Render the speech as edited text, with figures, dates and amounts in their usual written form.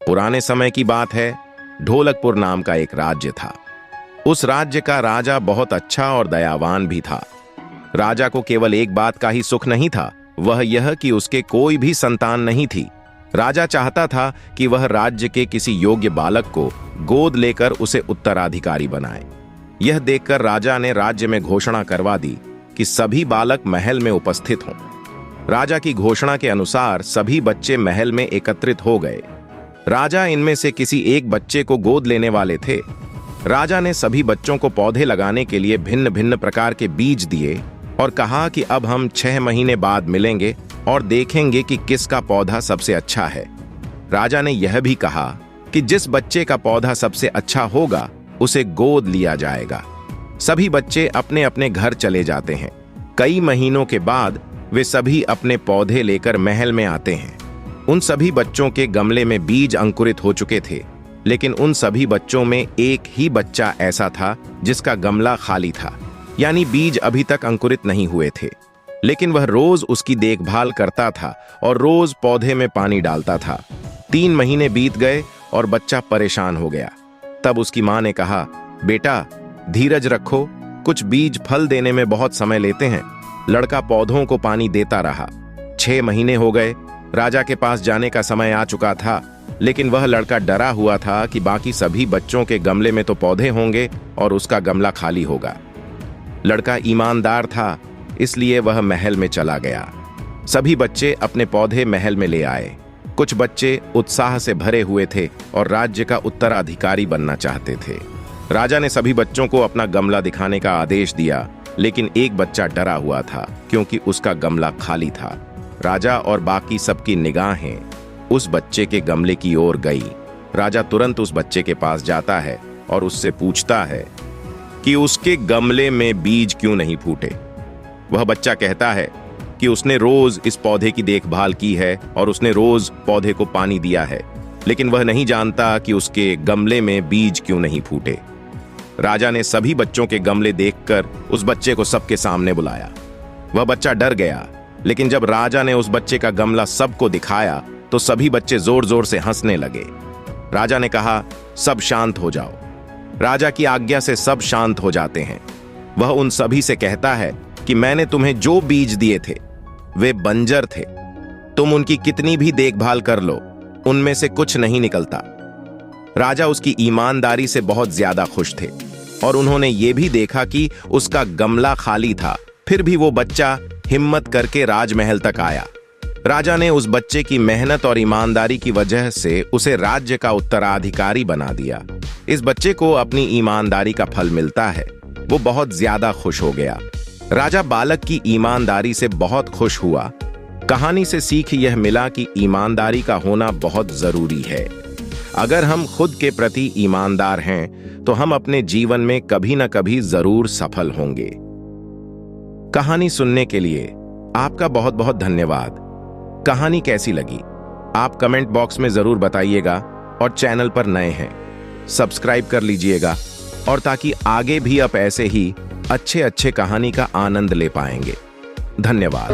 पुराने समय की बात है। ढोलकपुर नाम का एक राज्य था। उस राज्य का राजा बहुत अच्छा और दयावान भी था। राजा को केवल एक बात का ही सुख नहीं था, वह यह कि उसके कोई भी संतान नहीं थी। राजा चाहता था कि वह राज्य के किसी योग्य बालक को गोद लेकर उसे उत्तराधिकारी बनाए। यह देखकर राजा ने राज्य में घोषणा करवा दी कि सभी बालक महल में उपस्थित हों। राजा की घोषणा के अनुसार सभी बच्चे महल में एकत्रित हो गए। राजा इनमें से किसी एक बच्चे को गोद लेने वाले थे। राजा ने सभी बच्चों को पौधे लगाने के लिए भिन्न भिन्न प्रकार के बीज दिए और कहा कि अब हम 6 महीने बाद मिलेंगे और देखेंगे कि किसका पौधा सबसे अच्छा है। राजा ने यह भी कहा कि जिस बच्चे का पौधा सबसे अच्छा होगा उसे गोद लिया जाएगा। सभी बच्चे अपने अपने घर चले जाते हैं। कई महीनों के बाद वे सभी अपने पौधे लेकर महल में आते हैं। उन सभी बच्चों के गमले में बीज अंकुरित हो चुके थे, लेकिन उन सभी बच्चों में एक ही बच्चा ऐसा था जिसका गमला खाली था, यानी बीज अभी तक अंकुरित नहीं हुए थे। लेकिन वह रोज उसकी देखभाल करता था और रोज पौधे में पानी डालता था। 3 महीने बीत गए और बच्चा परेशान हो गया। तब उसकी मां ने कहा, बेटा धीरज रखो, कुछ बीज फल देने में बहुत समय लेते हैं। लड़का पौधों को पानी देता रहा। 6 महीने हो गए। राजा के पास जाने का समय आ चुका था, लेकिन वह लड़का डरा हुआ था कि बाकी सभी बच्चों के गमले में तो पौधे होंगे और उसका गमला खाली होगा। लड़का ईमानदार था, इसलिए वह महल में चला गया। सभी बच्चे अपने पौधे महल में ले आए। कुछ बच्चे उत्साह से भरे हुए थे और राज्य का उत्तराधिकारी बनना चाहते थे। राजा ने सभी बच्चों को अपना गमला दिखाने का आदेश दिया, लेकिन एक बच्चा डरा हुआ था क्योंकि उसका गमला खाली था। राजा और बाकी सबकी निगाहें उस बच्चे के गमले की ओर गई। राजा तुरंत उस बच्चे के पास जाता है और उससे पूछता है कि उसके गमले में बीज क्यों नहीं फूटे। वह बच्चा कहता है कि उसने रोज इस पौधे की देखभाल की है और उसने रोज पौधे को पानी दिया है, लेकिन वह नहीं जानता कि उसके गमले में बीज क्यों नहीं फूटे। राजा ने सभी बच्चों के गमले देखकर उस बच्चे को सबके सामने बुलाया। वह बच्चा डर गया, लेकिन जब राजा ने उस बच्चे का गमला सबको दिखाया तो सभी बच्चे जोर जोर से हंसने लगे। राजा ने कहा, सब शांत हो जाओ। राजा की आज्ञा से सब शांत हो जाते हैं। वह उन सभी से कहता है कि मैंने तुम्हें जो बीज दिए थे वे बंजर थे। तुम उनकी कितनी भी देखभाल कर लो, उनमें से कुछ नहीं निकलता। राजा उसकी ईमानदारी से बहुत ज्यादा खुश थे और उन्होंने ये भी देखा कि उसका गमला खाली था, फिर भी वो बच्चा हिम्मत करके राजमहल तक आया। राजा ने उस बच्चे की मेहनत और ईमानदारी की वजह से उसे राज्य का उत्तराधिकारी बना दिया। इस बच्चे को अपनी ईमानदारी का फल मिलता है। वो बहुत ज्यादा खुश हो गया। राजा बालक की ईमानदारी से बहुत खुश हुआ। कहानी से सीख यह मिला कि ईमानदारी का होना बहुत जरूरी है। अगर हम खुद के प्रति ईमानदार हैं तो हम अपने जीवन में कभी न कभी जरूर सफल होंगे। कहानी सुनने के लिए आपका बहुत बहुत धन्यवाद। कहानी कैसी लगी आप कमेंट बॉक्स में जरूर बताइएगा और चैनल पर नए हैं सब्सक्राइब कर लीजिएगा, और ताकि आगे भी आप ऐसे ही अच्छे अच्छे कहानी का आनंद ले पाएंगे। धन्यवाद।